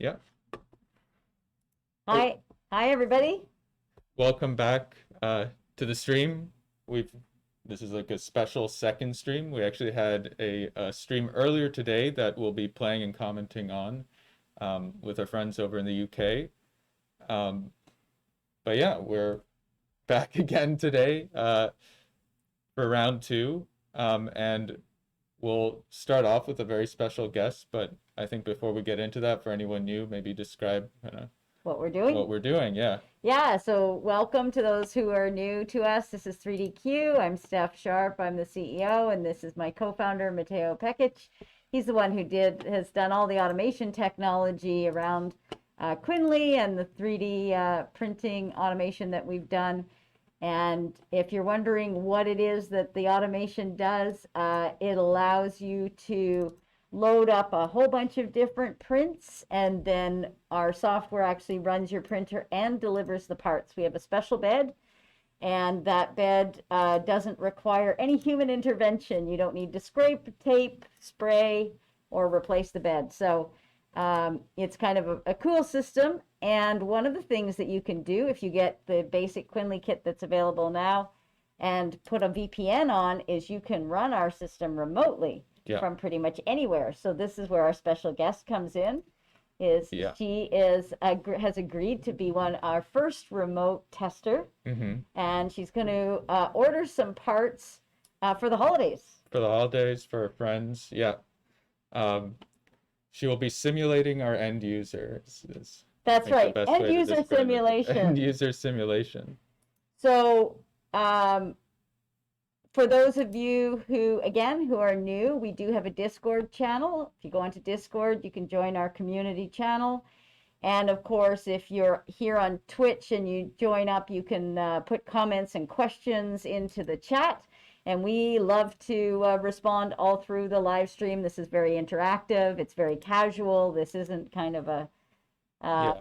Yeah. Hi, everybody. Welcome back to the stream. This is like a special second stream. We actually had a stream earlier today that we'll be playing and commenting on with our friends over in the UK. But yeah, we're back again today for round two, and we'll start off with a very special guest. But I think before we get into that, for anyone new, maybe describe what we're doing. What we're doing, yeah. Yeah, so welcome to those who are new to us. This is 3DQ. I'm Steph Sharp. I'm the CEO, and this is my co-founder, Mateo Pekic. He's the one who has done all the automation technology around Quinley and the 3D printing automation that we've done. And if you're wondering what it is that the automation does, it allows you to load up a whole bunch of different prints, and then our software actually runs your printer and delivers the parts. We have a special bed, and that bed doesn't require any human intervention. You don't need to scrape, tape, spray, or replace the bed. So it's kind of a cool system. And one of the things that you can do if you get the basic Quinley kit that's available now and put a VPN on is you can run our system remotely. Yeah. From pretty much anywhere. So this is where our special guest comes in. She has agreed to be our first remote tester, and she's going to order some parts for the holidays. For the holidays, for her friends, yeah. She will be simulating our end user. That's right, end user simulation. End user simulation. So. For those of you who are new, we do have a Discord channel. If you go onto Discord, you can join our community channel. And of course, if you're here on Twitch and you join up, you can put comments and questions into the chat. And we love to respond all through the live stream. This is very interactive. It's very casual. This isn't kind of a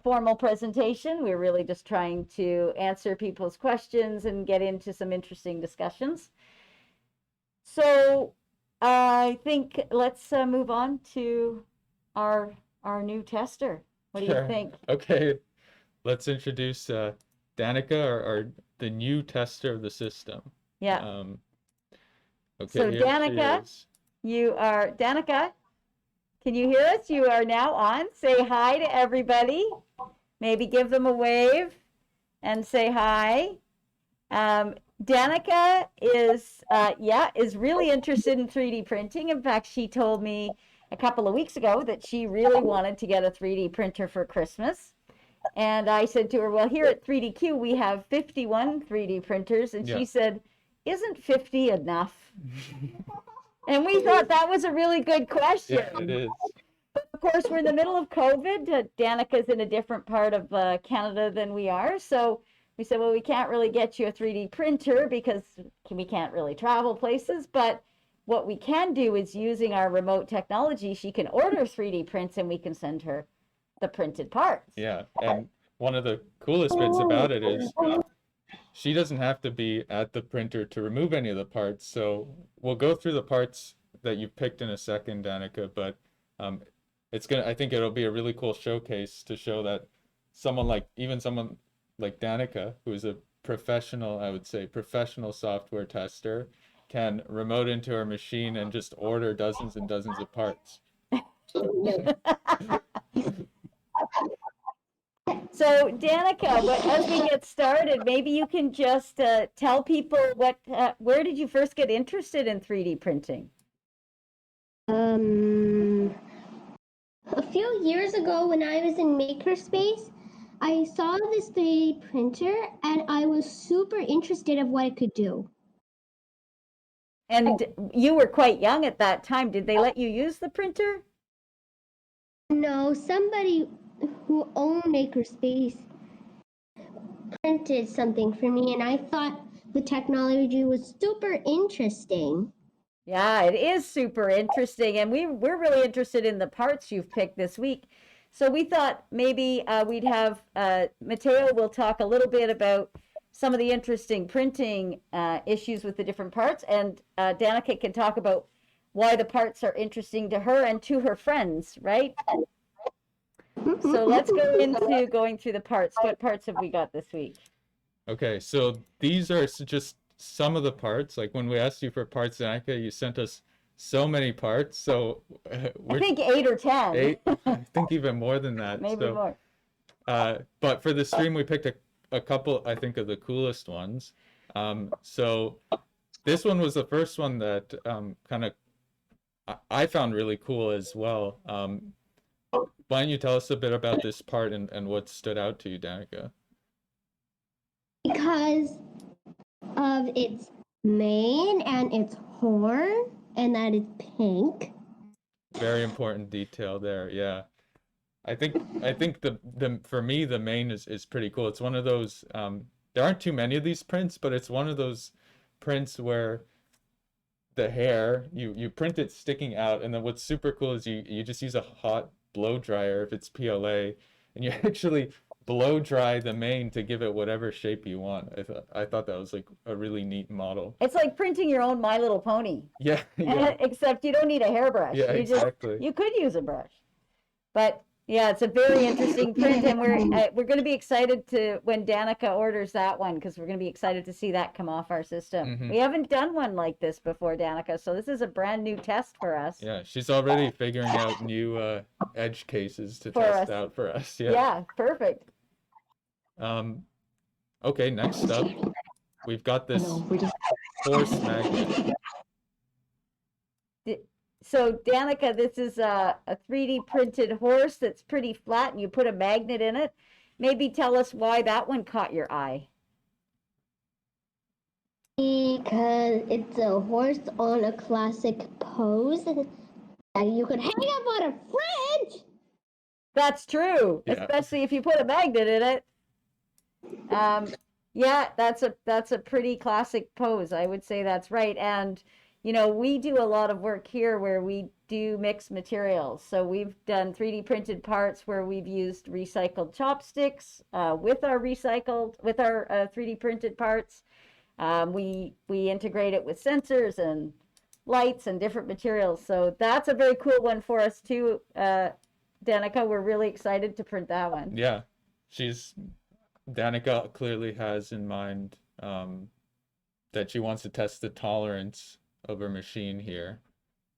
formal presentation. We're really just trying to answer people's questions and get into some interesting discussions. So I think let's move on to our new tester. What do you think? Okay, let's introduce Danica, or the new tester of the system. Yeah. Okay. So Danica, Danica, can you hear us? You are now on. Say hi to everybody. Maybe give them a wave and say hi. Danica is really interested in 3D printing. In fact, she told me a couple of weeks ago that she really wanted to get a 3D printer for Christmas. And I said to her, well, here at 3DQ, we have 51 3D printers. And she said, isn't 50 enough? And we thought that was a really good question. Yeah, it is. But of course, we're in the middle of COVID. Danica's in a different part of Canada than we are. So we said, well, we can't really get you a 3D printer because we can't really travel places. But what we can do is using our remote technology, she can order 3D prints and we can send her the printed parts. Yeah. And one of the coolest bits about it is she doesn't have to be at the printer to remove any of the parts. So we'll go through the parts that you've picked in a second, Danica, but I think it'll be a really cool showcase to show that someone like Danica, who's a professional, I would say, professional software tester, can remote into her machine and just order dozens and dozens of parts. So Danica, but as we get started, maybe you can just tell people where did you first get interested in 3D printing? A few years ago when I was in Makerspace, I saw this 3D printer and I was super interested of what it could do. And you were quite young at that time. Did they let you use the printer? No, somebody who owned Makerspace printed something for me and I thought the technology was super interesting. Yeah, it is super interesting. And we're really interested in the parts you've picked this week. So we thought maybe we'd have Mateo will talk a little bit about some of the interesting printing issues with the different parts, and Danica can talk about why the parts are interesting to her and to her friends, right? So let's go into going through the parts. What parts have we got this week? Okay, so these are just some of the parts. Like when we asked you for parts, Danica, you sent us so many parts. So I we're think 8 or 10. 8, I think even more than that. Maybe So, more. but for the stream, we picked a couple, I think, of the coolest ones. So this one was the first one that kind of I found really cool as well. Why don't you tell us a bit about this part and what stood out to you, Danica? Because of its mane and its horn, and that it's pink. Very important detail there, yeah. I think the for me the mane is pretty cool. It's one of those there aren't too many of these prints, but it's one of those prints where the hair you print it sticking out, and then what's super cool is you just use a hot blow dryer if it's PLA, and you actually blow dry the mane to give it whatever shape you want. I thought that was like a really neat model. It's like printing your own My Little Pony. Yeah, yeah, Except you don't need a hairbrush. yeah, You exactly. you could use a brush. But yeah, it's a very interesting print, and we're going to be excited to when Danica orders that one, because we're going to be excited to see that come off our system. Mhm. We haven't done one like this before, Danica, so this is a brand new test for us. Yeah, she's already figuring out new edge cases to For test us. out for us. Yeah. Yeah, perfect. Okay, next up, we've got this horse magnet. So Danica, this is a 3D printed horse that's pretty flat, and you put a magnet in it. Maybe tell us why that one caught your eye. Because it's a horse on a classic pose that you could hang up on a fridge. That's true, Yeah. especially if you put a magnet in it. Yeah, that's a pretty classic pose. I would say that's right. And you know, we do a lot of work here where we do mixed materials. So we've done 3D printed parts where we've used recycled chopsticks with our 3D printed parts. We integrate it with sensors and lights and different materials. So that's a very cool one for us too, Danica. We're really excited to print that one. Yeah, Danica clearly has in mind that she wants to test the tolerance of her machine here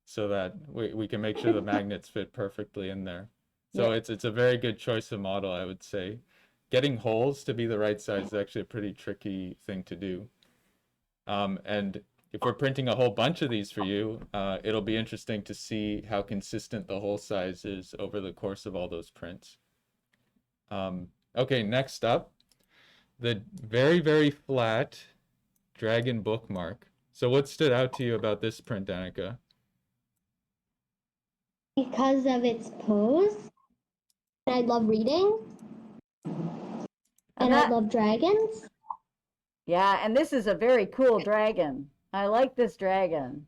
so that we can make sure the magnets fit perfectly in there. So Yeah. it's a very good choice of model, I would say. Getting holes to be the right size is actually a pretty tricky thing to do. And if we're printing a whole bunch of these for you, it'll be interesting to see how consistent the hole size is over the course of all those prints. Okay, next up, the very, very flat dragon bookmark. So what stood out to you about this print, Danica? Because of its pose. And I love reading. And I love dragons. Yeah, and this is a very cool dragon. I like this dragon.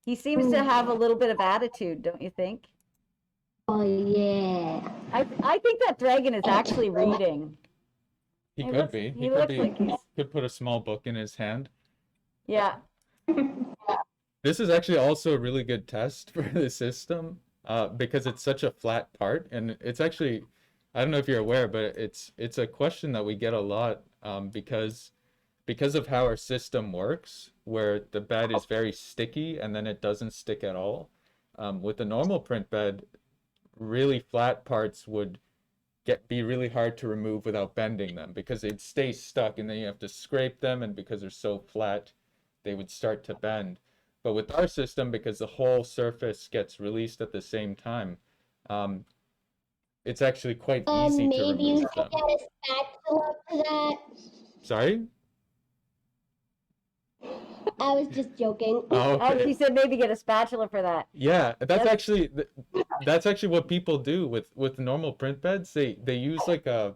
He seems to have a little bit of attitude, don't you think? Oh, yeah. I think that dragon is actually reading. He He could looks- be. he He looks like he's- could put a small book in his hand. Yeah. This is actually also a really good test for the system because it's such a flat part, and it's actually, I don't know if you're aware, but it's a question that we get a lot because of how our system works, where the bed is very sticky and then it doesn't stick at all. With a normal print bed, really flat parts would be really hard to remove without bending them because they'd stay stuck, and then you have to scrape them, and because they're so flat, they would start to bend. But with our system, because the whole surface gets released at the same time, it's actually quite easy to Maybe you remove could them. get a spatula for that. Sorry? I was just joking. Oh, Oh, okay. he said maybe get a spatula for that. Yeah, that's Yep. actually what people do with normal print beds. They use like a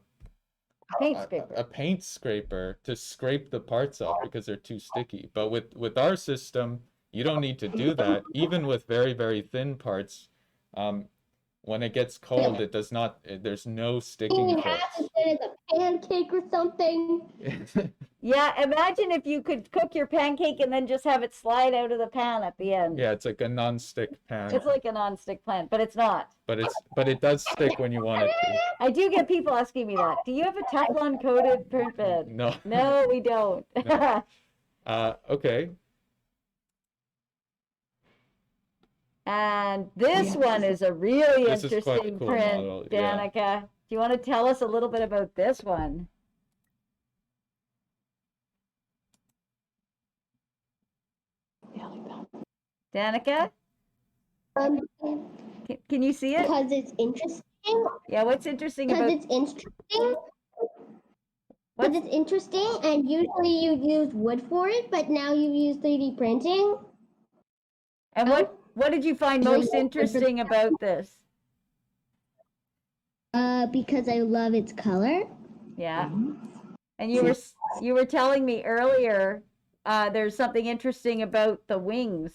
Paint scraper. paint scraper to scrape the parts off because they're too sticky. But with our system, you don't need to do that. Even with very, very thin parts, when it gets cold, it does not. There's no sticking You have force. to sit as a pancake or something. Yeah, imagine if you could cook your pancake and then just have it slide out of the pan at the end. Yeah, it's like a non-stick pan, It's like a non-stick pan, but it's not. but it does stick when you want it to. I do get people asking me that. Do you have a Teflon coated print bed? No. No, we don't. No. Okay. And this one is a really This is quite a interesting cool print, model, yeah. Danica. Do you want to tell us a little bit about this one? Danica, Um, can you see it? because it's interesting. Yeah, what's interesting Because about it's interesting. what's Because it's interesting, and usually you use wood for it, but now you use 3D printing. and what did you find Really most good for- interesting about this? Because I love its color. Yeah. And you were telling me earlier there's something interesting about the wings.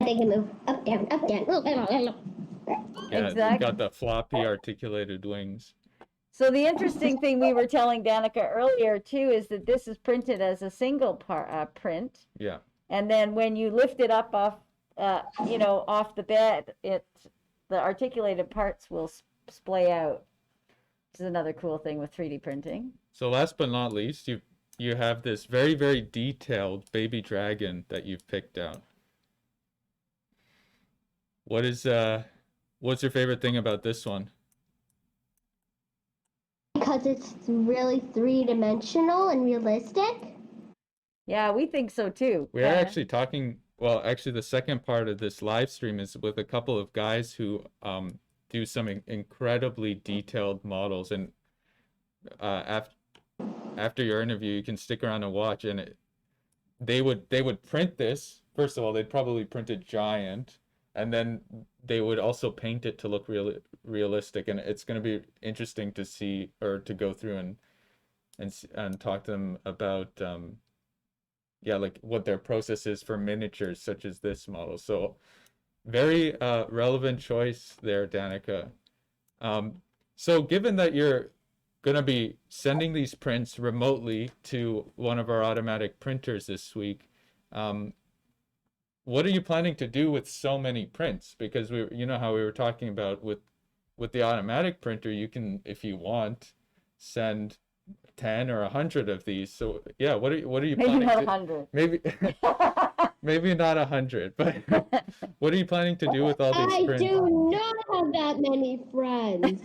They can move up, down, up, down. Yeah, Exactly. it's got the floppy articulated wings. So the interesting thing we were telling Danica earlier too is that this is printed as a single print, Yeah. and then when you lift it up off, off the bed, the articulated parts will splay out. Which is another cool thing with 3D printing. So last but not least, you have this very, very detailed baby dragon that you've picked out. What's your favorite thing about this one? Because it's really three-dimensional and realistic. Yeah, we think so too. We are actually talking, well, actually the second part of this live stream is with a couple of guys who do some incredibly detailed models, and after your interview you can stick around and watch, and they would print this. First of all, they'd probably print it giant, and then they would also paint it to look realistic, and it's going to be interesting to see, or to go through and talk to them about yeah, like what their process is for miniatures such as this model. So very relevant choice there, Danica. So given that you're going to be sending these prints remotely to one of our automatic printers this week, what are you planning to do with so many prints? Because you know how we were talking about with the automatic printer, you can, if you want, send 10 or 100 of these. So yeah, what are you Maybe planning not to 100. maybe not 100, but what are you planning to do with all these I prints? do not have that many friends.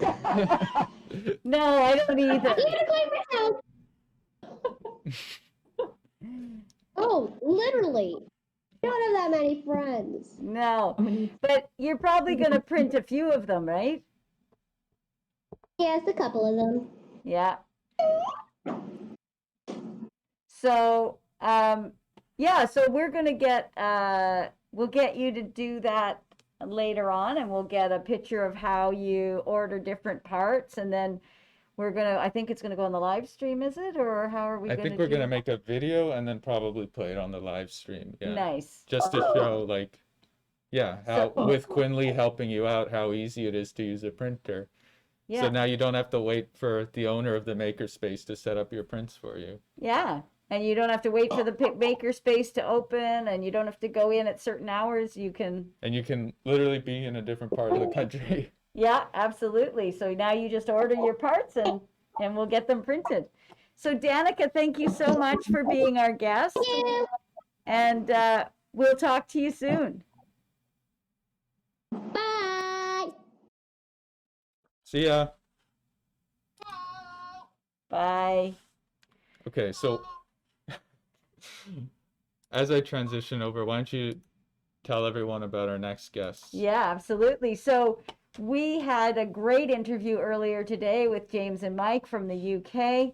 No, I don't either. I'm gonna claim myself. Oh, literally. I don't have that many friends. No, but you're probably going to print a few of them, right? Yes, a couple of them. Yeah. So, yeah, so we're going to we'll get you to do that later on, and we'll get a picture of how you order different parts, and then I think it's gonna go on the live stream, is it? Or how are we I gonna think we're do gonna make a video and then probably play it on the live stream. Yeah. Nice. Just to show, like, yeah, how with Quinley helping you out, how easy it is to use a printer. Yeah. So now you don't have to wait for the owner of the makerspace to set up your prints for you. Yeah. And you don't have to wait for the makerspace to open, and you don't have to go in at certain hours. You can. And you can literally be in a different part of the country. Yeah, absolutely. So now you just order your parts and we'll get them printed. So Danica, thank you so much for being our guest. Yeah. And we'll talk to you soon. Bye. See ya. Bye. Okay, so as I transition over, why don't you tell everyone about our next guest? Yeah, absolutely. So we had a great interview earlier today with James and Mike from the UK.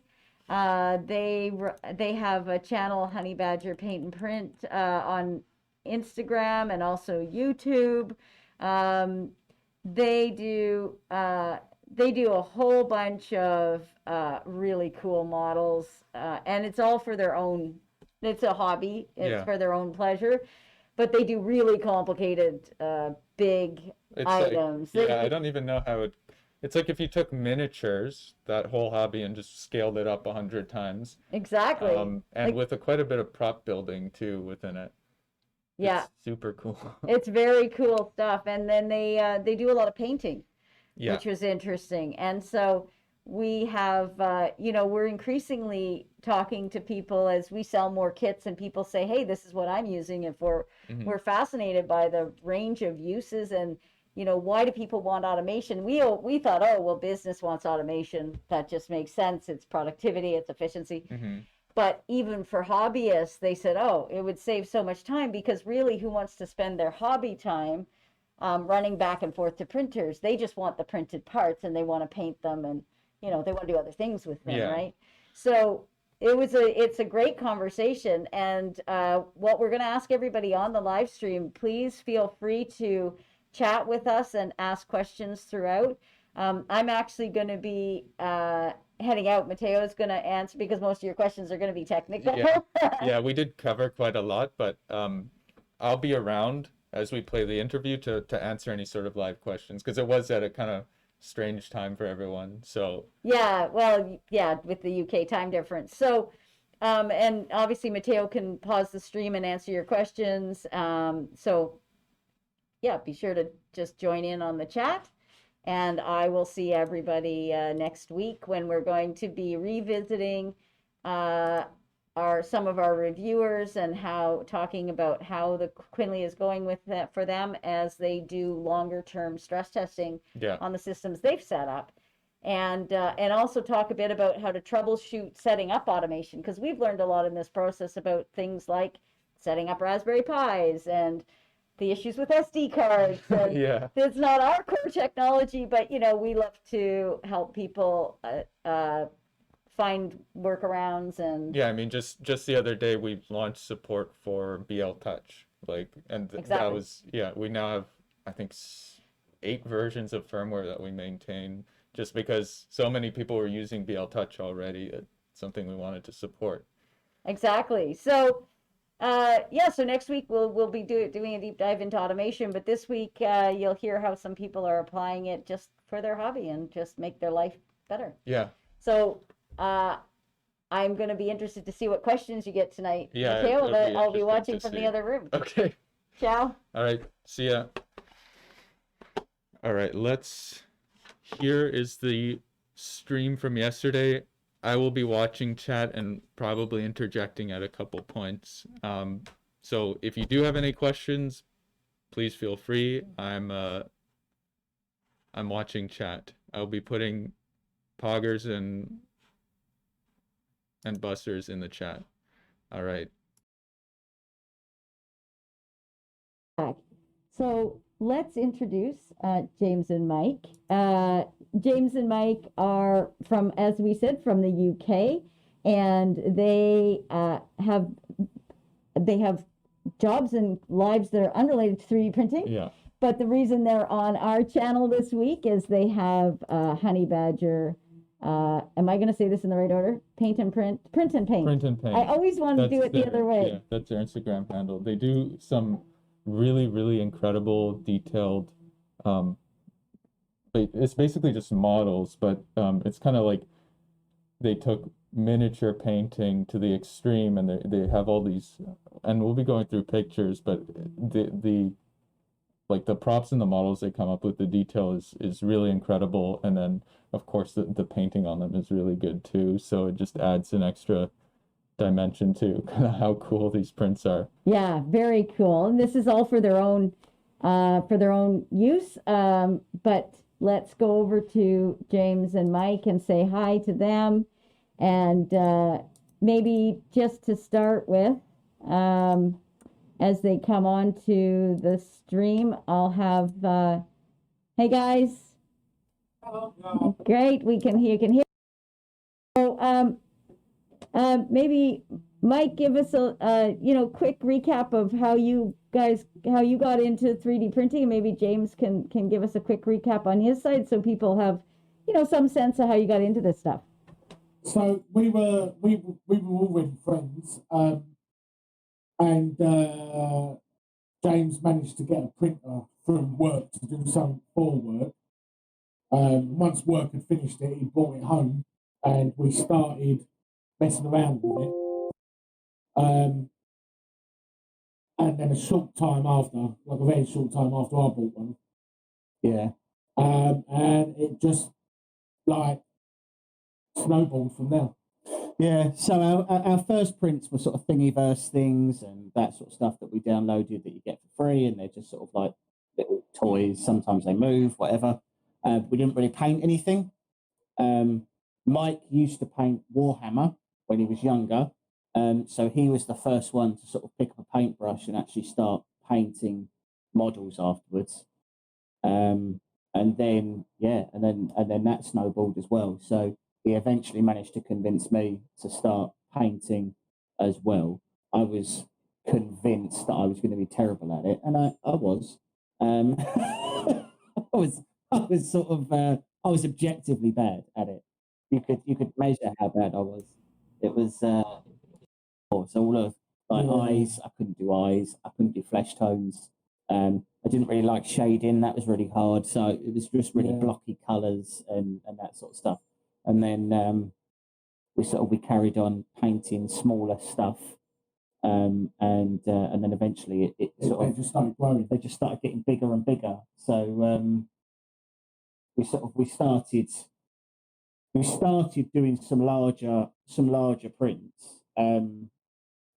They have a channel, Honey Badger Paint and Print, on Instagram and also YouTube. They do a whole bunch of really cool models, and it's all for their own. It's a hobby. It's for their own pleasure, but they do really complicated, big items. Like, yeah, I don't even know how it's like if you took miniatures, that whole hobby, and just scaled it up 100 times. Exactly. And Like, with quite a bit of prop building too within it. yeah, It's super cool. it's very cool stuff. And then they do a lot of painting, Yeah. which was interesting. And so we have, we're increasingly talking to people as we sell more kits, and people say, "Hey, this is what I'm using." If Mhm. we're fascinated by the range of uses, and why do people want automation? We thought, oh, well, business wants automation. That just makes sense. It's productivity, it's efficiency. Mhm. But even for hobbyists, they said, oh, it would save so much time, because really, who wants to spend their hobby time running back and forth to printers? They just want the printed parts, and they want to paint them, and they want to do other things with them, Yeah. right? So it's a great conversation, and what we're going to ask everybody on the live stream, please feel free to chat with us and ask questions throughout. I'm actually going to be heading out. Mateo is going to answer, because most of your questions are going to be technical. Yeah. Yeah, we did cover quite a lot, but I'll be around as we play the interview to answer any sort of live questions, because it was at a kind of strange time for everyone. So Yeah, well, yeah, with the UK time difference. So, and obviously Mateo can pause the stream and answer your questions. So yeah, be sure to just join in on the chat. And I will see everybody next week, when we're going to be revisiting some of our reviewers, and talking about how the Quinley is going with that for them as they do longer term stress testing yeah. on the systems they've set up. And also talk a bit about how to troubleshoot setting up automation, because we've learned a lot in this process about things like setting up Raspberry Pis and the issues with SD cards. And Yeah. it's not our core technology, but we love to help people find workarounds. And Yeah, I mean, just the other day we launched support for BL Touch, and that Exactly. was, yeah, we now have, I think, 8 versions of firmware that we maintain, just because so many people were using BL Touch already. It's something we wanted to support. Exactly. So so next week we'll be doing a deep dive into automation, but this week you'll hear how some people are applying it just for their hobby and just make their life better. Yeah. So I'm going to be interested to see what questions you get tonight. Yeah, Mateo, it'll be I'll be interesting watching to from see. the other room. Okay. Ciao. All right. See ya. All right. Here is the stream from yesterday. I will be watching chat and probably interjecting at a couple points. So if you do have any questions, please feel free. I'm watching chat. I'll be putting poggers and busters in the chat. All right. So let's introduce James and Mike. James and Mike are from, as we said, from the UK, and they have jobs and lives that are unrelated to 3D printing. Yeah. But the reason they're on our channel this week is they have Honey Badger. Am I going to say this in the right order? Paint and print and paint. Print and paint. I always want to do it the other way. Yeah, that's their Instagram handle. They do some really, really incredible detailed, it's basically just models, but it's kind of like they took miniature painting to the extreme, and they have all these, and we'll be going through pictures, but the props and the models they come up with, the detail is really incredible, and then of course the painting on them is really good too, so it just adds an extra dimension to kind of how cool these prints are. Yeah, very cool. And this is all for their own use. But let's go over to James and Mike and say hi to them. And maybe just to start with, as they come on to the stream, I'll have, hey guys. Hello. Great, you can hear. So maybe Mike, give us a quick recap of how you got into 3D printing, and maybe James can give us a quick recap on his side, so people have some sense of how you got into this stuff. So we were already friends, and James managed to get a printer from work to do something for work, Once work had finished it, he brought it home, and we started messing around with it. And then a short time after, like a very short time after I bought one, Yeah. and it just like snowballed from there. Yeah, so our first prints were sort of Thingiverse things and that sort of stuff that we downloaded that you get for free, and they're just sort of like little toys. Sometimes they move, whatever. We didn't really paint anything. Mike used to paint Warhammer when he was younger, so he was the first one to sort of pick up a paintbrush and actually start painting models afterwards. And then that snowballed as well. So he eventually managed to convince me to start painting as well. I was convinced that I was going to be terrible at it, and I was. I was sort of I was objectively bad at it. You could measure how bad I was. It was so all of like eyes. I couldn't do eyes. I couldn't do flesh tones. I didn't really like shading. That was really hard. So it was just really blocky colours and that sort of stuff. And then we carried on painting smaller stuff. And then eventually it just started growing. They just started getting bigger and bigger. So we started doing some larger prints. And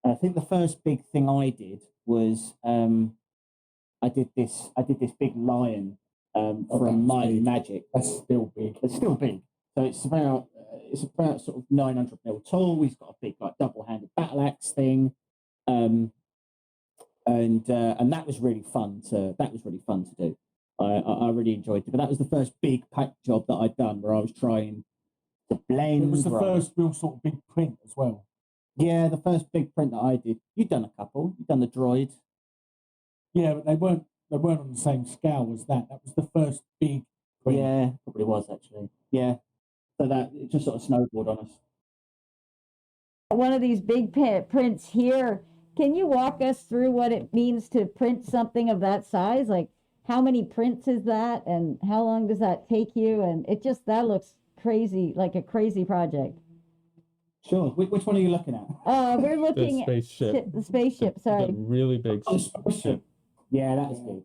I think the first big thing I did was I did this big lion from Mighty Magic. That's still big. It's still big. So it's about sort of 900 mil tall. He's got a big like double-handed battle axe thing, and that was really fun to do. I really enjoyed it. But that was the first big pack job that I'd done where I was trying to blend. It was the first real sort of big print as well. Yeah, the first big print that I did. You'd done a couple. You'd done the droid. Yeah, but they weren't on the same scale as that. That was the first big print. Yeah, probably was actually. Yeah. So that it just sort of snowballed on us. One of these big prints here. Can you walk us through what it means to print something of that size? Like how many prints is that, and how long does that take you? And that looks crazy, like a crazy project. Sure. Which one are you looking at? We're looking at the spaceship. Sorry. The really big spaceship. Yeah, that is big.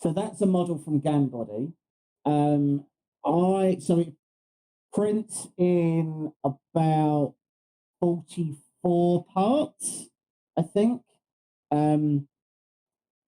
So that's a model from Ganbody. It prints in about 44 parts, I think.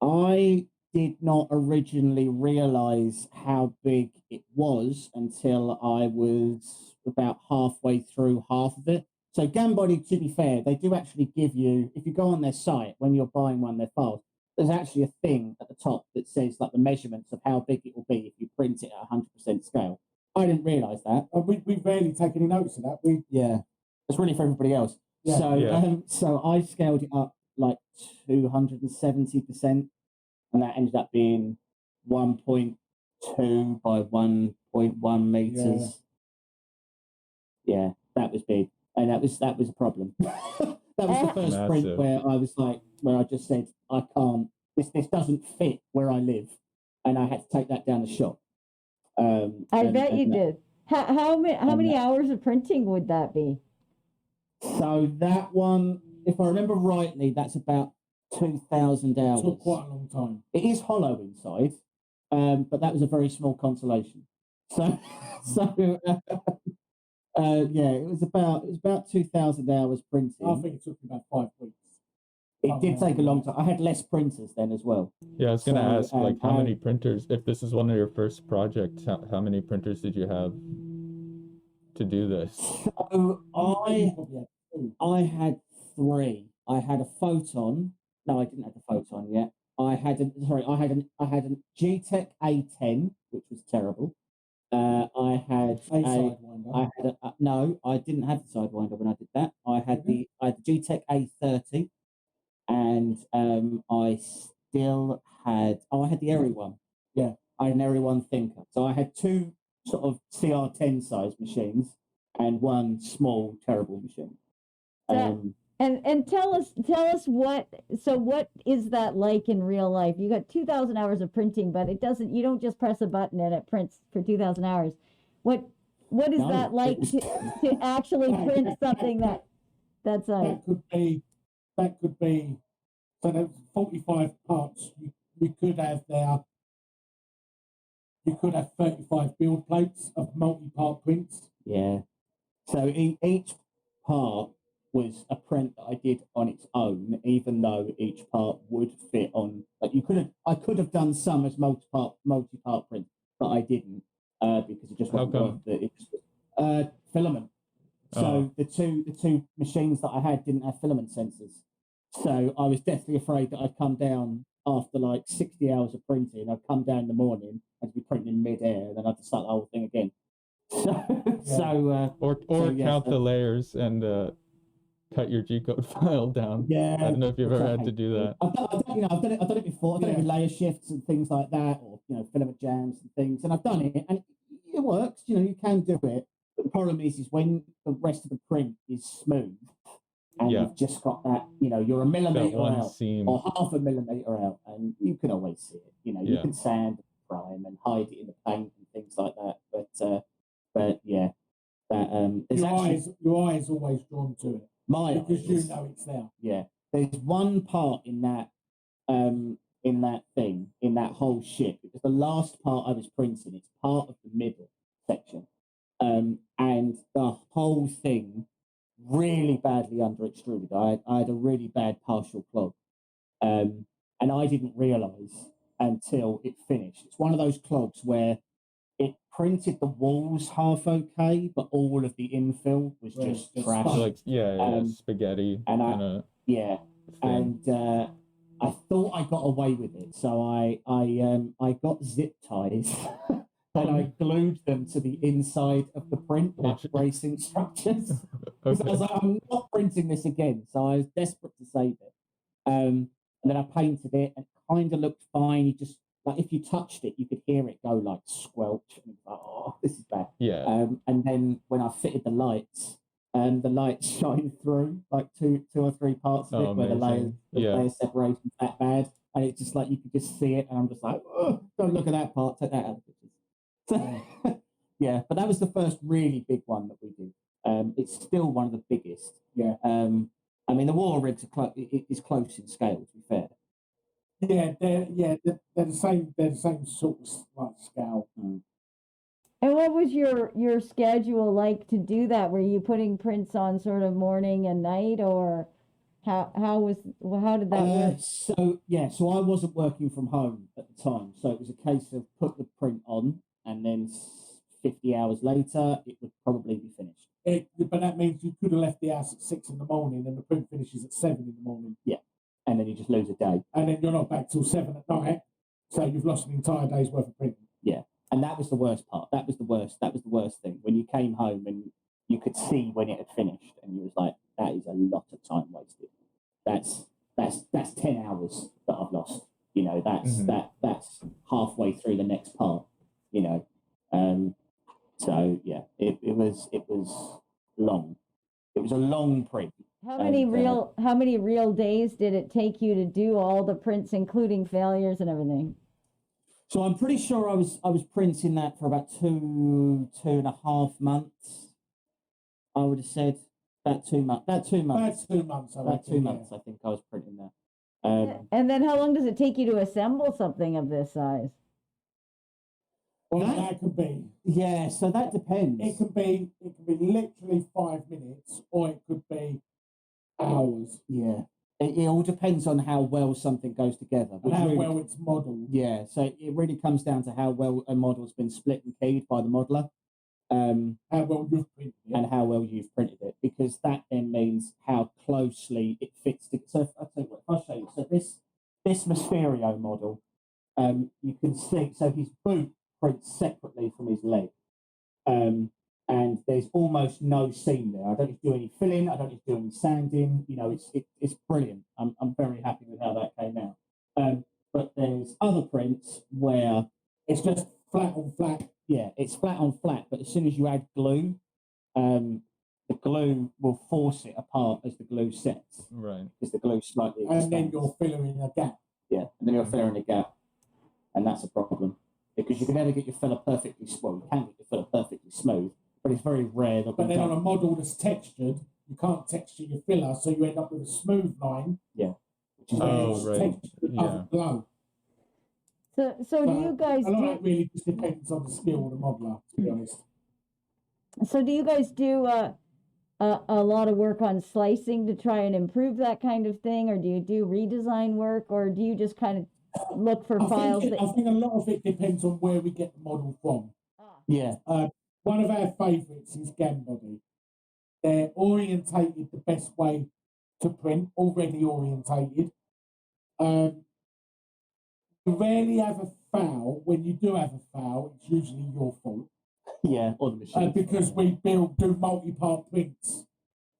I did not originally realize how big it was until I was about halfway through half of it. So Ganbody, to be fair, they do actually give you, if you go on their site, when you're buying one of their files, there's actually a thing at the top that says like the measurements of how big it will be if you print it at 100% scale. I didn't realize that. We rarely take any notes of that. It's really for everybody else. Yeah. So I scaled it up like 270%, and that ended up being 1.2 by 1.1 meters. Yeah, that was big, and that was a problem. That was the first print where I was like, where I just said, I can't. This doesn't fit where I live, and I had to take that down the shop. I bet you did. How many hours of printing would that be? So that one, if I remember rightly, that's about 2,000 hours. It took quite a long time. It is hollow inside, but that was a very small consolation. So it was about 2,000 hours printing. I think it took about 5 weeks. It did take a long time. I had less printers then as well. Yeah, I was going to ask, like, how many printers, if this is one of your first projects, how many printers did you have to do this? So I had 3. I had a Photon. No, I didn't have the Photon yet. I had a G-Tech A10, which was terrible. I had no, I didn't have the Sidewinder when I did that. I had the G-Tech A30, and I had the Airy one. Yeah, I had an Airy one Thinker. So I had 2 sort of CR10 size machines and 1 small terrible machine. And tell us what is that like in real life? You got 2,000 hours of printing, but you don't just press a button and it prints for 2,000 hours. What is No, that like to actually print something that's that could be so there's 45 parts. You could have 35 build plates of multi-part prints. Yeah. So each part was a print that I did on its own, even though each part would fit on. Like I could have done some as multi-part print, but I didn't because it just wasn't worth it. It was filament. So the two machines that I had didn't have filament sensors, so I was deathly afraid that I'd come down after like 60 hours of printing. I'd come down in the morning, I'd be printing in mid-air, and then I'd have to start the whole thing again. Or count the layers and cut your G-code file down. Yeah, I don't know if you've ever had to do that. I've done it before. I've done it with layer shifts and things like that, or filament jams and things. And I've done it, and it works. You can do it. But the problem is when the rest of the print is smooth, and you've just got that. You're a millimeter out seam. or half a millimeter out, and you can always see it. You can sand, prime, and hide it in the paint and things like that. But yeah, that your eye is always drawn to it. Because you know it's there. Yeah, there's one part in that whole ship. It was the last part I was printing. It's part of the middle section, and the whole thing really badly under extruded. I had a really bad partial clog, and I didn't realise until it finished. It's one of those clogs where it printed the walls half okay, but all of the infill was just trash. Like spaghetti. And I thought I got away with it, so I got zip ties and I glued them to the inside of the print, like bracing structures. Because I was like, I'm not printing this again, so I was desperate to save it. And then I painted it, and it kind of looked fine. You just like if you touched it, you could hear it go like squelch, and it's like, oh, this is bad. Yeah. And then when I fitted the lights shine through like two or three parts of it where the layer separation's that bad, and it's just like you could just see it, and I'm just like, oh, don't look at that part, take that out of the pictures. So, yeah, but that was the first really big one that we did. It's still one of the biggest. Yeah. I mean, the water rigs is close in scale, to be fair. Yeah, they're the same. They're the same sort of like scale. And what was your schedule like to do that? Were you putting prints on sort of morning and night, or how did that work? So I wasn't working from home at the time, so it was a case of put the print on, and then 50 hours later it would probably be finished. But that means you could have left the house at 6 a.m. and the print finishes at 7 a.m. Yeah, and then you just lose a day, and then you're not back till 7 at night, so you've lost an entire day's worth of printing. Yeah. And that was the worst part. That was the worst thing. When you came home and you could see when it had finished, and you was like, that is a lot of time wasted. That's 10 hours that I've lost. That's halfway through the next part. So yeah, it was long. It was a long print. How many real days did it take you to do all the prints, including failures and everything? So I'm pretty sure I was printing that for about 2.5 months. I would have said about 2 months. About 2 months. About 2 months. I think I was printing that. And then how long does it take you to assemble something of this size? Well, that could be. Yeah, so that depends. It could be literally 5 minutes, or it could be hours. Yeah. It all depends on how well something goes together. And how well it's modelled. Yeah, so it really comes down to how well a model's been split and keyed by the modeller. How well you've printed it. And how well you've printed it, because that then means how closely it fits together. So I'll tell you what, I'll show you. So this Mysterio model, you can see, so his boot prints separately from his leg. And there's almost no seam there. I don't need to do any filling. I don't need to do any sanding. It's brilliant. I'm very happy with how that came out. But there's other prints where it's just flat on flat. Yeah, it's flat on flat. But as soon as you add glue, the the glue will force it apart as the glue sets. Right. Because the glue slightly And then expands. you're filling a gap. Yeah, and then you're filling a gap. And that's a problem. Because you can never get your filler perfectly smooth. You can get your filler perfectly smooth, but it's very rare that But then on a model that's textured, you can't texture your filler, so you end up with a smooth line. Yeah. Which is right. Yeah. Glow. So do you guys a lot do? of it really just depends on the skill of the modeler, to be honest. So do you guys do a lot of work on slicing to try and improve that kind of thing, or do you do redesign work, or do you just kind of look for files? I think a lot of it depends on where we get the model from. Yeah. One of our favourites is Gambody. They're orientated the best way to print, already orientated. You rarely have a foul. When you do have a foul, it's usually your fault. Yeah, or the machine. Because we do multi-part prints.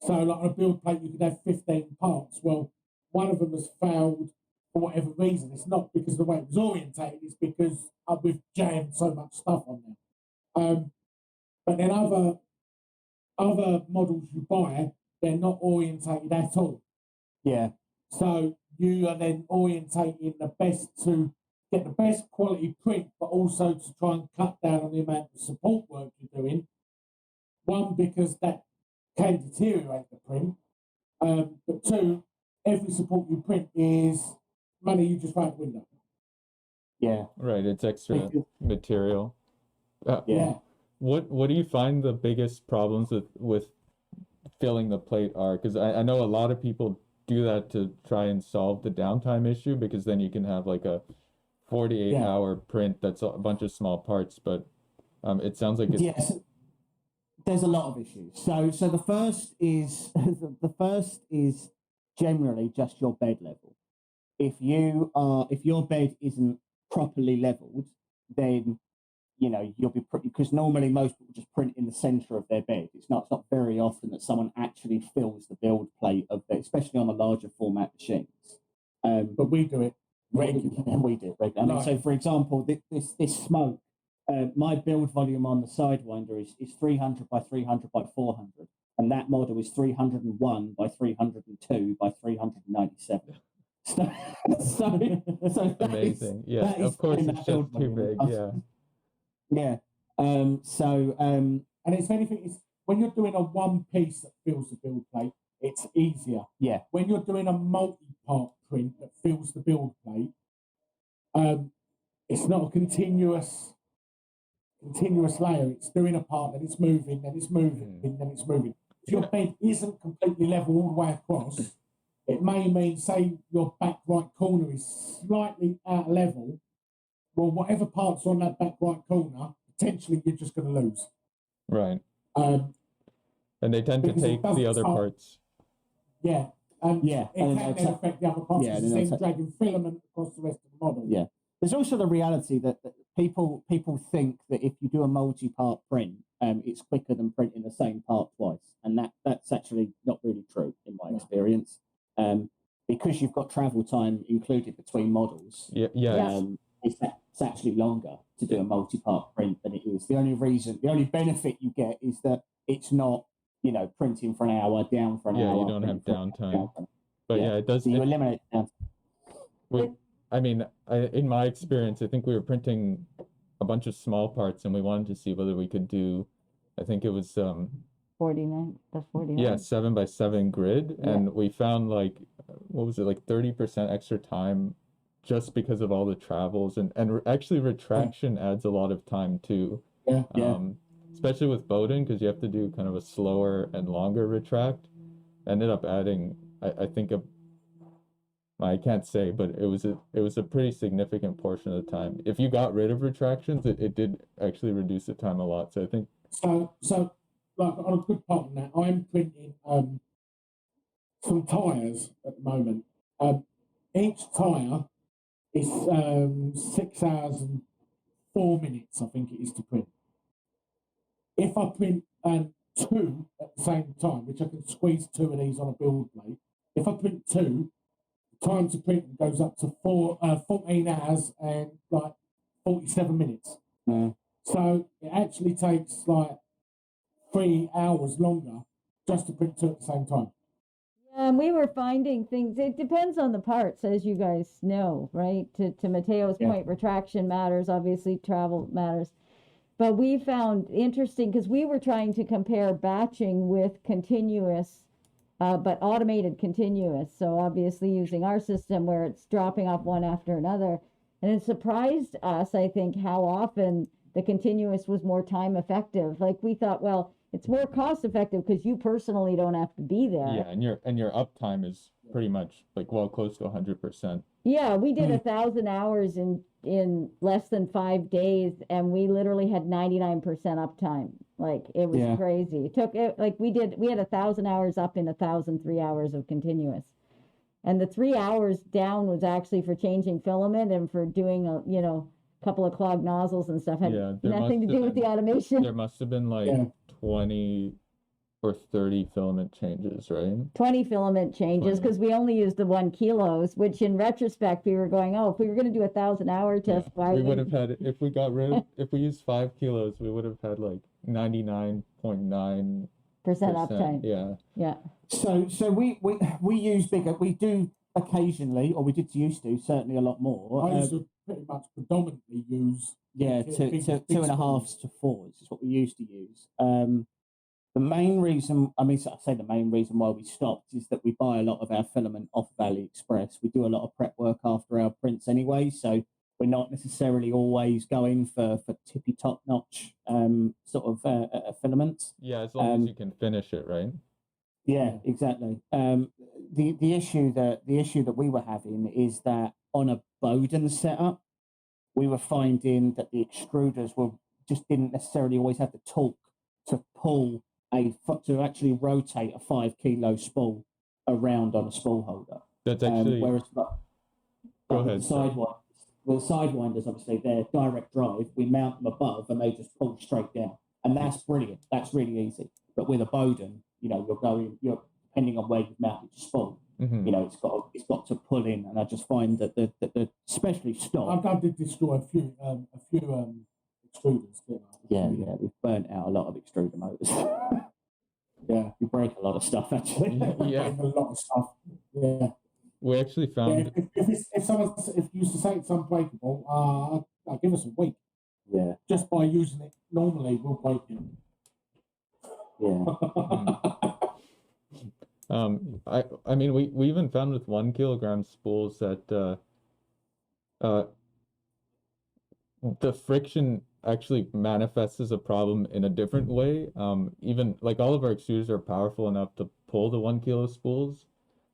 So like on a build plate, you could have 15 parts. Well, one of them has failed for whatever reason. It's not because of the way it was orientated, it's because we've jammed so much stuff on there. But then other models you buy, they're not orientated at all. Yeah. So you are then orientating the best to get the best quality print, but also to try and cut down on the amount of support work you're doing. One, because that can deteriorate the print. But two, every support you print is money you just throw out the window. Yeah. Right. It's extra material. Yeah. What do you find the biggest problems with filling the plate are? Because I know a lot of people do that to try and solve the downtime issue, because then you can have like a 48-hour print that's a bunch of small parts. But it sounds like it's... Yes. There's a lot of issues. So the first is generally just your bed level. If your bed isn't properly leveled, then you'll be because normally most people just print in the center of their bed. It's not very often that someone actually fills the build plate of it, especially on the larger format machines. But we do it regularly. We do it regularly. Right. So, for example, this smoke, my build volume on the Sidewinder is 300 by 300 by 400, and that model is 301 by 302 by 397. So amazing. Yeah, of course it's just too big. Yeah. Yeah. And it's anything. It's when you're doing a one piece that fills the build plate, it's easier. Yeah. When you're doing a multi-part print that fills the build plate, it's not a continuous layer. It's doing a part, then it's moving, then it's moving, then it's moving. If your bed isn't completely level all the way across, it may mean, say, your back right corner is slightly out of level. Well, whatever part's on that back right corner, potentially you're just going to lose. Right. And they tend to take the other parts. Yeah. And it can then affect the other parts. Yeah, it's then dragging filament across the rest of the model. Yeah. There's also the reality that people think that if you do a multi-part print, it's quicker than printing the same part twice. And that's actually not really true in my experience. Because you've got travel time included between models. It's actually longer to do a multi-part print than it is. The only benefit you get is that it's not, printing for an hour, down for an hour. Yeah, you don't have downtime. But it does. So you eliminate downtime. I mean, in my experience, I think we were printing a bunch of small parts, and we wanted to see whether we could do, I think it was 49. Yeah, 7x7 grid, and we found like 30% extra time just because of all the travels, and actually retraction adds a lot of time too. Especially with Bowden, because you have to do kind of a slower and longer retract. Ended up adding, I think I can't say, but it was a pretty significant portion of the time. If you got rid of retractions, it did actually reduce the time a lot. So I think so like on a good part of that, I'm printing some tires at the moment. Each tire is 6 hours and 4 minutes, I think it is, to print. If I print two at the same time, which I can squeeze two of these on a build plate, if I print two, the time to print goes up to 14 hours and like 47 minutes. So it actually takes like 3 hours longer just to print two at the same time. And we were finding things, it depends on the parts, as you guys know, right? To Mateo's point, retraction matters, obviously travel matters. But we found interesting, because we were trying to compare batching with continuous, but automated continuous. So obviously using our system where it's dropping off one after another. And it surprised us, I think, how often the continuous was more time effective. Like we thought, well, it's more cost effective because you personally don't have to be there. Yeah, and your uptime is pretty much like well close to 100%. Yeah, we did 1,000 hours in less than 5 days, and we literally had 99% uptime. Like it was crazy. It took it like we had 1,000 hours up in 1,003 hours of continuous, and the 3 hours down was actually for changing filament and for doing a couple of clogged nozzles and stuff. Had nothing to do with the automation. There must have been like 20 or 30 filament changes, right? 20 filament changes, because we only used the 1 kilos, which in retrospect we were going, if we were going to do 1,000-hour test, why we would have had, if we got rid of, if we used 5 kilos, we would have had like 99.9% uptime. Yeah. So we use bigger. We do occasionally, or we did used to, certainly a lot more. I used to pretty much predominantly use two and a halves to 4s is what we used to use. The main reason, I say the main reason why we stopped is that we buy a lot of our filament off of AliExpress. We do a lot of prep work after our prints anyway, so we're not necessarily always going for tippy top notch filaments. Yeah, as long as you can finish it, right? Yeah, exactly. The issue that we were having is that on a Bowden setup, we were finding that the extruders didn't necessarily always have the torque to pull to actually rotate a 5 kilo spool around on a spool holder. That's actually whereas go ahead. The sidewinders, obviously, they're direct drive. We mount them above and they just pull straight down, and that's brilliant. That's really easy. But with a Bowden, you're depending on where you've mounted your spool. It's got to pull in, and I just find that the especially stock. I did destroy a few extruders. Yeah, we've burnt out a lot of extruder motors. We break a lot of stuff actually. A lot of stuff. Yeah. We actually found if you used to say it's unbreakable, I'll give us a week. Yeah. Just by using it normally, we'll break it. Yeah. I mean we even found with 1 kilogram spools that the friction actually manifests as a problem in a different way. Even like all of our extruders are powerful enough to pull the 1 kilo spools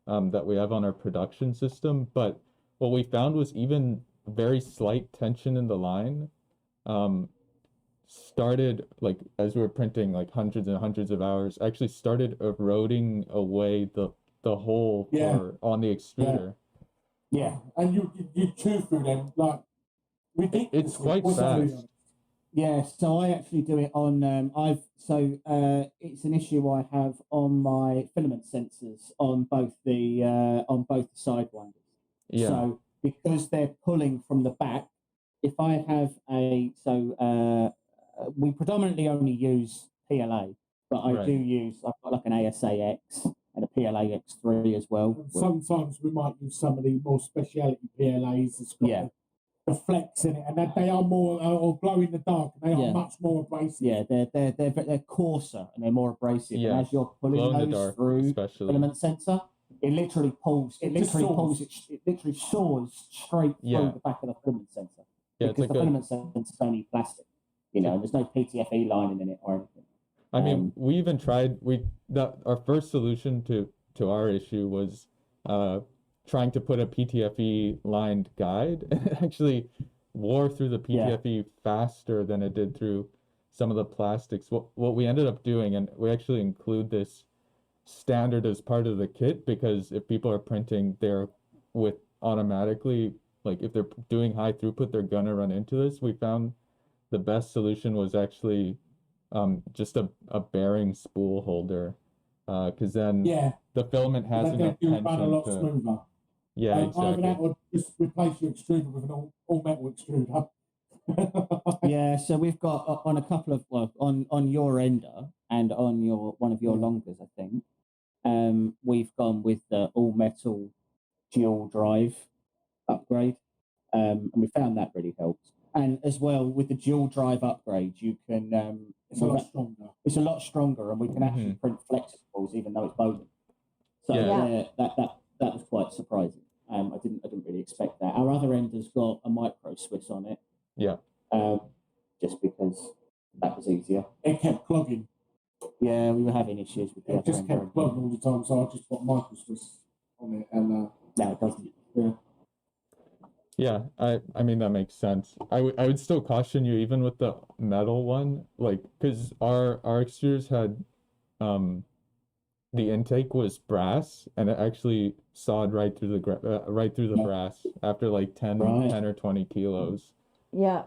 that we have on our production system, but what we found was even very slight tension in the line started, like as we were printing like hundreds and hundreds of hours, actually started eroding away the hole on the extruder. Yeah, and you chew through them like ridiculously. It's quite fast. Yeah, so I actually do it on. It's an issue I have on my filament sensors on both the sidewinders. Yeah. So because they're pulling from the back, if I have we predominantly only use PLA, but I do use, I've got like an ASAX and a PLA X3 as well. Sometimes we might use some of the more speciality PLAs that's got the flex in it, and they are more or glow in the dark, and they are much more abrasive. Yeah, they're coarser and they're more abrasive. Yeah. And as you're pulling those through filament sensor, it literally saws straight through the back of the filament sensor. Yeah, because the filament sensor is only plastic. There's no PTFE lining in it or anything. I mean, we even tried. Our first solution to our issue was trying to put a PTFE lined guide. It actually wore through the PTFE faster than it did through some of the plastics. What we ended up doing, and we actually include this standard as part of the kit, because if people are printing there with automatically, like if they're doing high throughput, they're gonna run into this. We found the best solution was actually just a bearing spool holder, because then the filament has enough tension run a lot smoother. Yeah, exactly. I would have to just replace your extruder with an all metal extruder. Yeah, so we've got on a couple of on your ender, and on one of your longers, I think, we've gone with the all metal dual drive upgrade, and we found that really helps. And as well with the dual drive upgrade, you can It's a lot stronger. It's a lot stronger, and we can actually print flexibles even though it's bowling. So that was quite surprising. I didn't really expect that. Our other end has got a micro Swiss on it. Yeah. Just because that was easier. It kept clogging. Yeah, we were having issues with It just kept clogging all the time, so I just got micro Swiss on it, and now it doesn't. Yeah, I mean that makes sense. I would still caution you even with the metal one, like because our extrudes had the intake was brass and it actually sawed right through the brass after like 10 or 20 kilos. Yeah.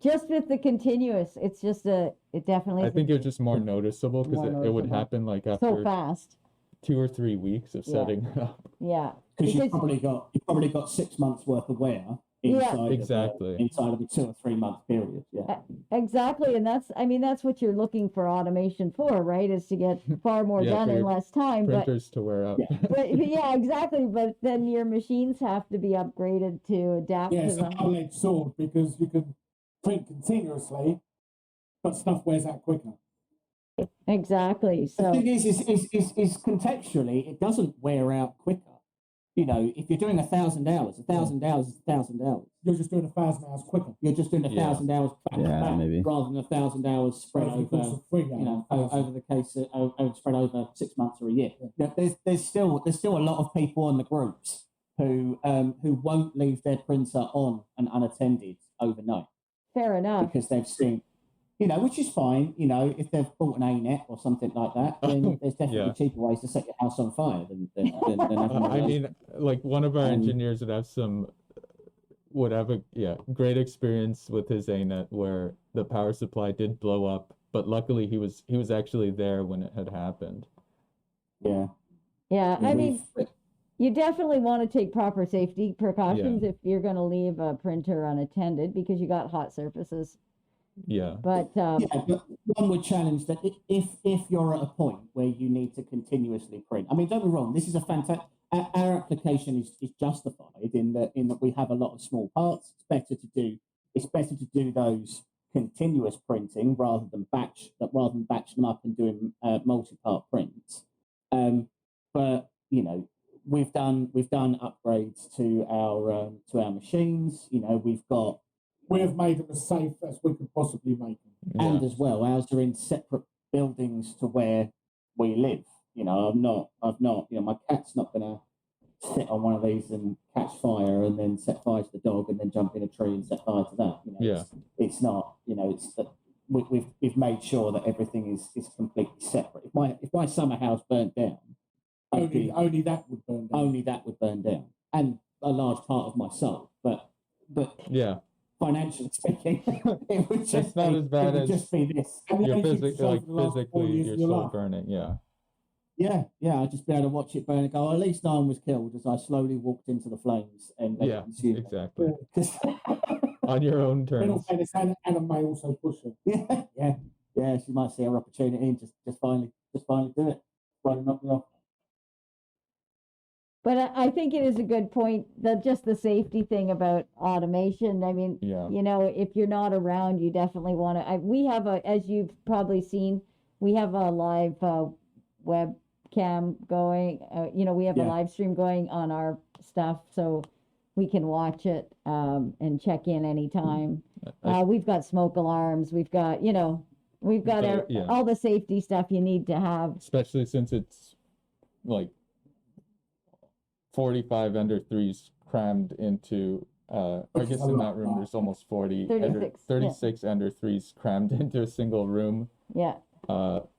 Just with the continuous, it's just it definitely. I think it was just more noticeable because it would happen like after so fast. 2 or 3 weeks of setting up. Yeah. Because you probably got 6 months worth of wear inside inside of a 2 or 3 month period. Yeah. Exactly. And that's what you're looking for automation for, right? Is to get far more done in less time. Printers to wear out. But yeah, exactly. But then your machines have to be upgraded to adapt to it's a double-edged sword because you can print continuously, but stuff wears out quicker. Exactly. So the thing is contextually, it doesn't wear out quicker. You know, if you're doing 1,000 hours, 1,000 hours is 1,000 hours. You're just doing 1,000 hours quicker. You're just doing 1,000 hours back to back, maybe. rather than 1,000 hours spread over, over the case spread over 6 months or a year. Yeah. There's still a lot of people in the groups who won't leave their printer on and unattended overnight. Fair enough. Because they've seen, which is fine. If they've bought an ANET or something like that, then there's definitely cheaper ways to set your house on fire than having I mean, like one of our engineers would have great experience with his ANET where the power supply did blow up, but luckily he was actually there when it had happened. Yeah. Yeah, I mean, you definitely want to take proper safety precautions if you're going to leave a printer unattended because you got hot surfaces. Yeah. But but one would challenge that if you're at a point where you need to continuously print. I mean, don't be wrong. This is a fantastic. Our application is justified in that we have a lot of small parts. It's better to do those continuous printing rather than batch them up and doing multi-part prints. But we've done upgrades to our machines. We have made them as safe as we could possibly make them. And as well, ours are in separate buildings to where we live. My cat's not going to sit on one of these and catch fire and then set fire to the dog and then jump in a tree and set fire to that. It's not. It's that we've made sure that everything is completely separate. If my summer house burnt down, only that would burn down. Only that would burn down, and a large part of my soul. But yeah. Financially speaking, it would just not as bad as just be this. You're physically you're still burning. Yeah. I'd just be able to watch it burn and go, at least no one was killed as I slowly walked into the flames and consumed exactly. On your own terms. And Anna may also push it. Yeah. She might see her opportunity and just finally do it. Finally knock me off. But I think it is a good point that just the safety thing about automation. I mean, if you're not around, you definitely want to. We have as you've probably seen, we have a live webcam going. We have a live stream going on our stuff, so we can watch it and check in anytime. We've got smoke alarms. We've got all the safety stuff you need to have. Especially since it's like 45 Ender 3s crammed into I guess in that room there's almost 36 Ender 3s crammed into a single room. But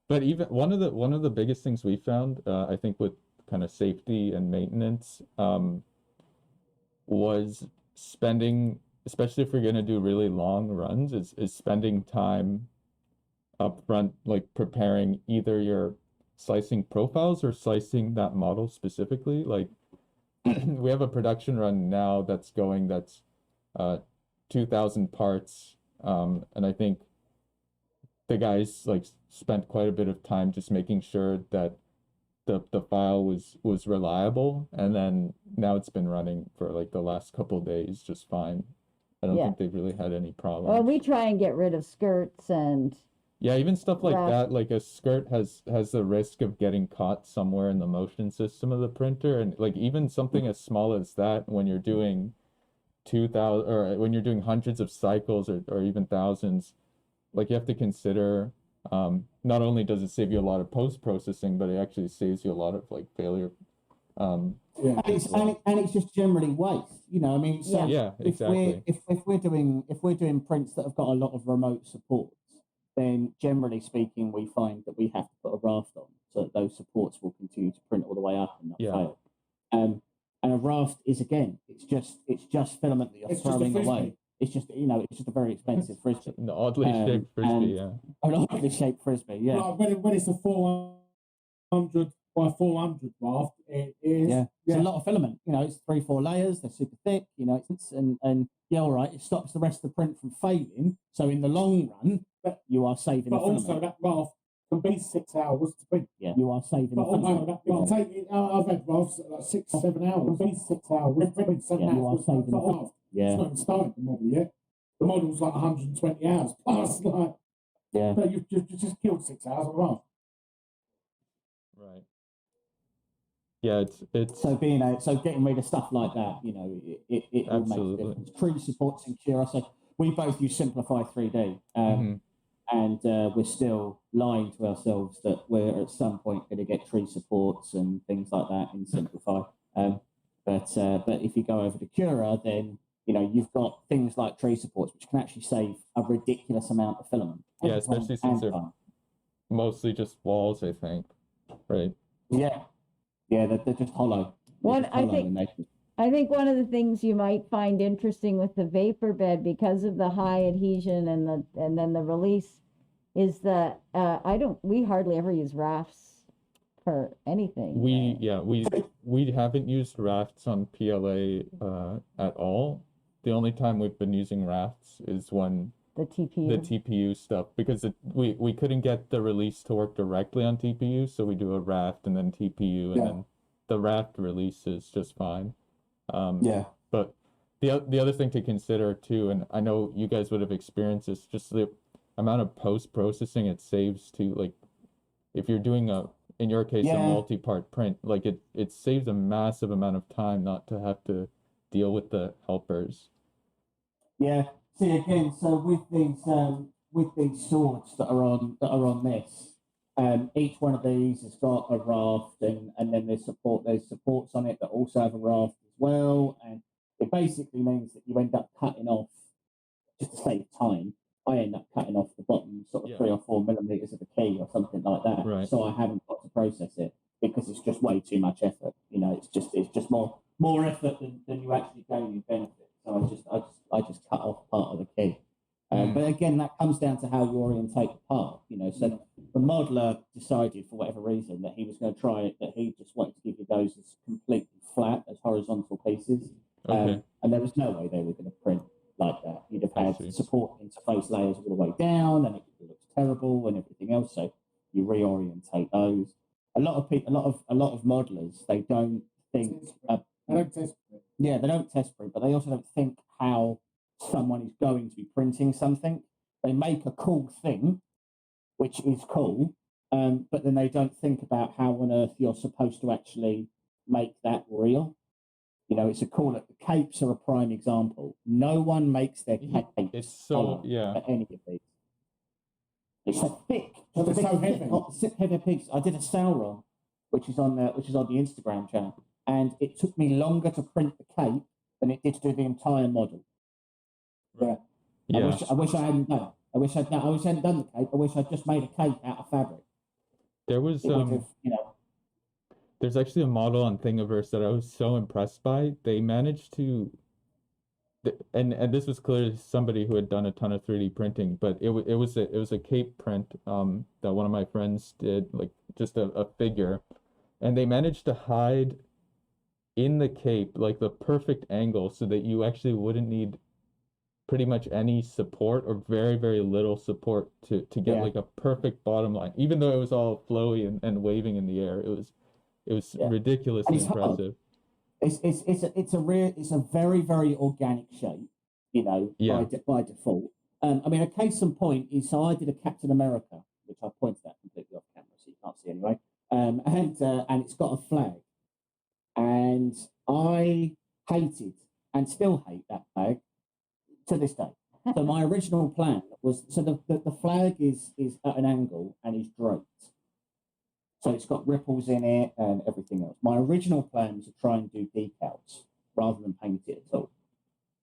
even one of the biggest things we found I think with kind of safety and maintenance was spending, especially if we're going to do really long runs, is spending time up front, like preparing either your slicing profiles or slicing that model specifically. Like we have a production run now that's 2,000 parts, and I think the guys like spent quite a bit of time just making sure that the file was reliable, and then now it's been running for like the last couple of days just fine. I don't Yeah. think they've really had any Well, problems. we try and get rid of skirts and Yeah, even stuff like Right. that, like a skirt has the risk of getting caught somewhere in the motion system of the printer, and like even something as small as that when you're doing 2,000 or when you're doing hundreds of cycles or even thousands, like you have to consider not only does it save you a lot of post processing, but it actually saves you a lot of like failure. Yeah. And it's just generally waste, you know. I mean, so Yeah, exactly. if we're doing prints that have got a lot of remote supports, then generally speaking, we find that we have to put a raft on so that those supports will continue to print all the way up and not Yeah. fail. And a raft is again, it's just filament that you're It's just a throwing frisbee. away. It's just it's just a very expensive frisbee. An oddly shaped frisbee, and- yeah. An oddly shaped frisbee, yeah. Like when it's a 400 by 400 raft, it is. Yeah, it's a lot of filament. You know, it's 3-4 layers. They're super thick. You know, and yeah, all right. It stops the rest of the print from failing. So in the long run, you are saving. But the filament. also that raft can be 6 hours to print. Yeah, you are saving. But the filament. also that I've had rafts like 6-7 hours. Can be 6 hours. Print 7 Yeah, you hours. are saving the filament. Yeah. It's not even started the model yet. The model's like 120 hours plus. Like, yeah. But you just killed 6 hours of raft. Right. Yeah, it's so getting rid of stuff like that, you know, it will make a difference. Tree supports in Cura. So we both use Simplify 3D, and we're still lying to ourselves that we're at some point going to get tree supports and things like that in Simplify. But if you go over to Cura, then you know you've got things like tree supports, which can actually save a ridiculous amount of filament. Yeah, especially since they're mostly just walls, I think, right? Yeah. Yeah, they're just hollow. I think one of the things you might find interesting with the vapor bed, because of the high adhesion and then the release, is that we hardly ever use rafts for anything. We haven't used rafts on PLA at all. The only time we've been using rafts is when the TPU stuff, because we couldn't get the release to work directly on TPU, so we do a raft and then TPU, and then the raft release is just fine. But the other thing to consider too, and I know you guys would have experienced this, just the amount of post processing it saves to, like if you're doing in your case a multi-part print, like it saves a massive amount of time not to have to deal with the helpers. Yeah. See again, so with these swords that are on this, each one of these has got a raft, and then there's supports on it that also have a raft as well, and it basically means that you end up cutting off, just to save time. I end up cutting off the bottom sort of 3 or 4 millimeters of the key or something like that, right. So I haven't got to process it because it's just way too much effort. You know, it's just more effort than you actually gain in benefit. So I just cut off part of the key. But again, that comes down to how you orientate the part. You know, so the modeler decided for whatever reason that he was going to try it, that he just wanted to give you those as completely flat, as horizontal pieces. Okay. And there was no way they were going to print like that. You'd have had support interface layers all the way down, and it looks terrible and everything else. So you reorientate those. A lot of modelers, they don't think. They don't test print. Yeah, they don't test print, but they also don't think how someone is going to be printing something. They make a cool thing, which is cool, but then they don't think about how on earth you're supposed to actually make that real. You know, it's a cool. The capes are a prime example. No one makes their capes. It's so any of these. It's a thick, heavy piece. I did a Sauron, which is on the Instagram channel, and it took me longer to print the cape than it did to do the entire model. Right. I wish I hadn't done it. I wish I hadn't done the cape. I wish I'd just made a cape out of fabric. There was there's actually a model on Thingiverse that I was so impressed by. They managed to, and this was clearly somebody who had done a ton of 3D printing, but it was a cape print that one of my friends did, like just a figure, and they managed to hide in the cape like the perfect angle so that you actually wouldn't need pretty much any support or very, very little support to get Yeah. like a perfect bottom line. Even though it was all flowy and waving in the air, it was Yeah. ridiculously And it's hard. impressive. It's a very, very organic shape, you know, Yeah. by default. I mean, a case in point is, so I did a Captain America, which I pointed at completely off camera, so you can't see anyway. And it's got a flag, and I hated and still hate that flag to this day. So my original plan was, so the flag is at an angle and is draped. So it's got ripples in it and everything else. My original plan was to try and do decals rather than paint it at all.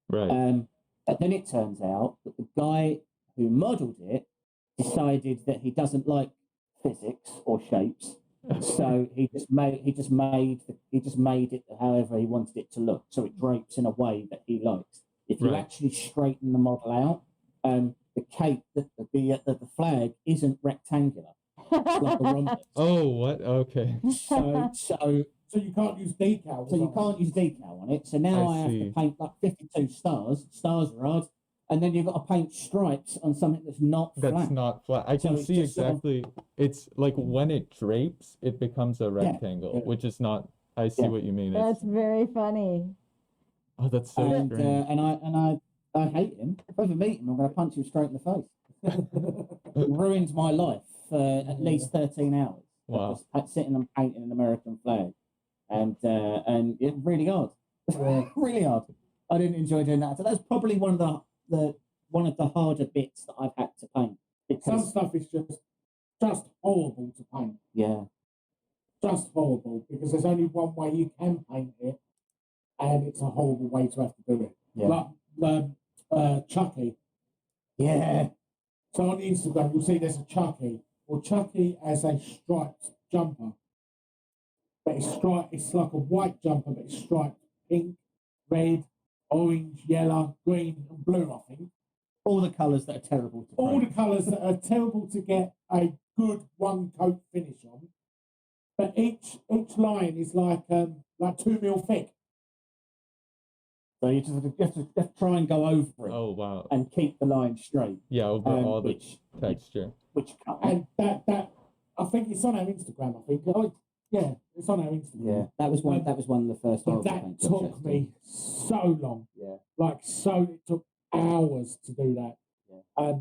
Right. But then it turns out that the guy who modelled it decided that he doesn't like physics or shapes, so he just made it however he wanted it to look. So it drapes in a way that he likes. If you Right. actually straighten the model out, the cape, the flag isn't rectangular. It's like a rhombus. Oh, what? Okay. So you can't use decals. So you can't use decal on it. So now I have see. to paint like 52 stars. Stars are hard. And then you've got to paint stripes on something that's not flat. That's not flat. I So can it's see just sort of- exactly. It's like when it drapes, it becomes a rectangle, yeah. which is not. I see Yeah. what you mean. That's very funny. Oh, that's so and strange. I hate him. If I ever meet him, I'm going to punch him straight in the face. It ruined my life for at least 13 hours. Wow. Just sitting and painting an American flag, and it's really hard. Really hard. I didn't enjoy doing that. So that's probably one of the harder bits that I've had to paint. Some Because stuff is just horrible to paint. yeah, Just horrible, because there's only one way you can paint it, and it's a horrible way to have to do it. yeah, Like Chucky. yeah, So on Instagram, you'll see there's a Chucky. Well, Chucky has a striped jumper, but it's striped. It's like a white jumper, but it's striped pink, red, orange, yellow, green, and blue. I think all the colours that are terrible to all the paint. colours that are terrible to get a good one coat finish on. But each line is like 2 mil thick. So you have to try and go over it Oh, wow. and keep the line straight. Yeah, over all the which texture. can't. And that I think it's on our Instagram. I think. Oh, yeah, it's on our Instagram. Yeah, that was one of the first. But horrible that paint took projects. me so long. Yeah, It took hours to do that. Yeah.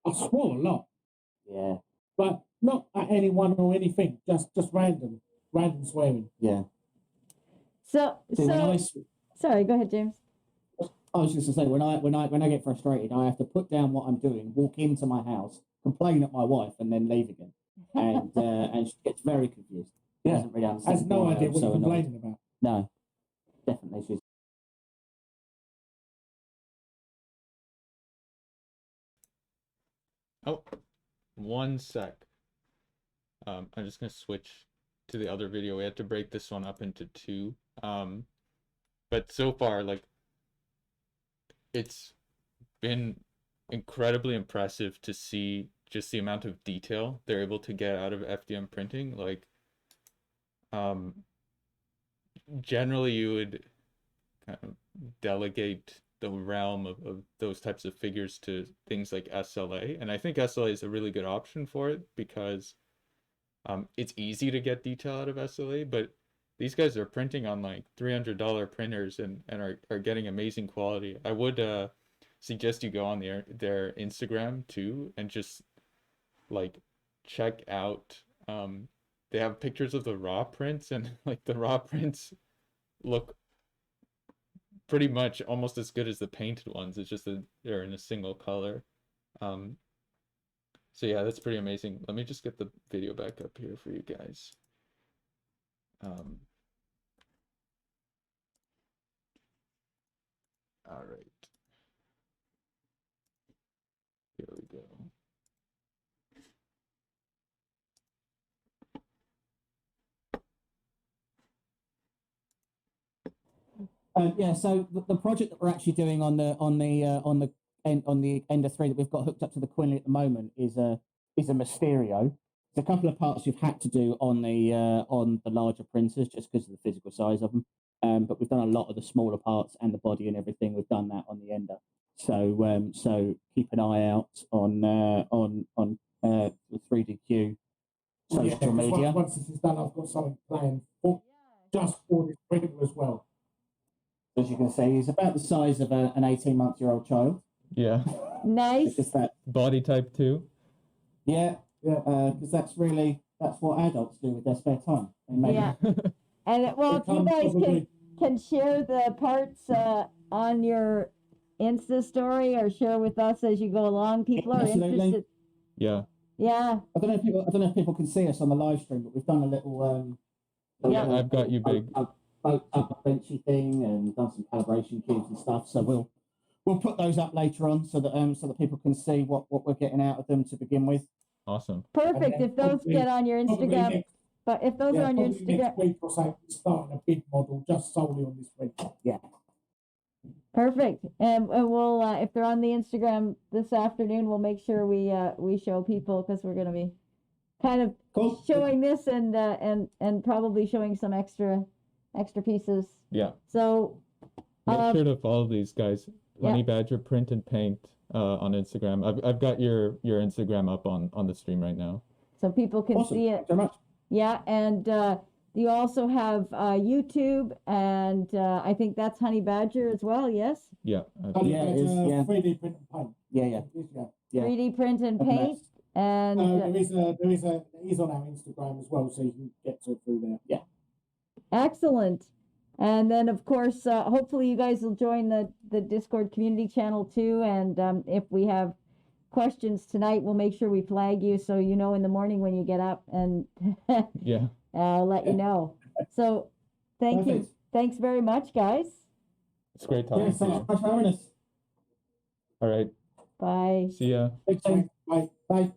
I swore a lot, yeah, but not at anyone or anything. Just random swearing. yeah. So, See, sorry, go ahead, James. I was just to say, when I get frustrated, I have to put down what I'm doing, walk into my house, complain at my wife, and then leave again. And she gets very confused. She doesn't really understand. Has no why idea I'm what so you're annoyed. complaining about. No, definitely she's. Oh, one sec. I'm just gonna switch to the other video. We had to break this one up into two. But so far, like, it's been incredibly impressive to see just the amount of detail they're able to get out of FDM printing. Like, generally you would kind of delegate the realm of those types of figures to things like SLA, and I think SLA is a really good option for it because it's easy to get detail out of SLA, but these guys are printing on like $300 printers and are getting amazing quality. I would suggest you go on their Instagram too and just like check out. They have pictures of the raw prints, and like the raw prints look pretty much almost as good as the painted ones. It's just that they're in a single color. So yeah, that's pretty amazing. Let me just get the video back up here for you guys. All right. Here we go. Yeah, so the project that we're actually doing on the Ender 3 that we've got hooked up to the Quinley at the moment is a Mysterio. There's a couple of parts we've had to do on the larger printers just because of the physical size of them. But we've done a lot of the smaller parts and the body and everything. We've done that on the Ender. So keep an eye out on the 3DQ social 'cause media. Once this is done, I've got something planned for just for this printer as well. As you can see, he's about the size of an 18-month-old child. Yeah. Nice. Because that, Body type 2. yeah, because that's what adults do with their spare time. They make Yeah. And well, if you guys can share the parts on your Insta story or share with us as you go along, people are Absolutely. interested. Yeah. Yeah. I don't know if people can see us on the live stream, but we've done a little Yeah, I've got you big. Up benchy thing and done some calibration cubes and stuff. So we'll put those up later on so that people can see what we're getting out of them to begin with. Awesome. Perfect. If those get on your Instagram, but if those are on your Instagram, next week or so, starting a big model just solely on this printer. Yeah. perfect. And we'll if they're on the Instagram this afternoon, we'll make sure we show people because we're gonna be kind of Cool. showing this and probably showing some extra pieces. Yeah. So Make sure to follow these guys. Yeah. Honey Badger Print and Paint on Instagram. I've got your Instagram up on the stream right now. so people can Awesome. see it. Thanks very much. Yeah, and you also have YouTube, and I think that's Honey Badger as well. Yes. Yeah. Yeah, it is, yeah. 3D print and paint. Yeah. 3D print and And paint, and He's on our Instagram as well, so you can get to it through there. Yeah. excellent. And then, of course, hopefully you guys will join the Discord community channel too. And if we have questions tonight, we'll make sure we flag you so you know in the morning when you get up, and Yeah. I'll let you know. So thank you. Perfect. Thanks very much, guys. It's great talking Thanks so to you. much for having us. All right. Bye. See ya. Thanks, Bye. Bye.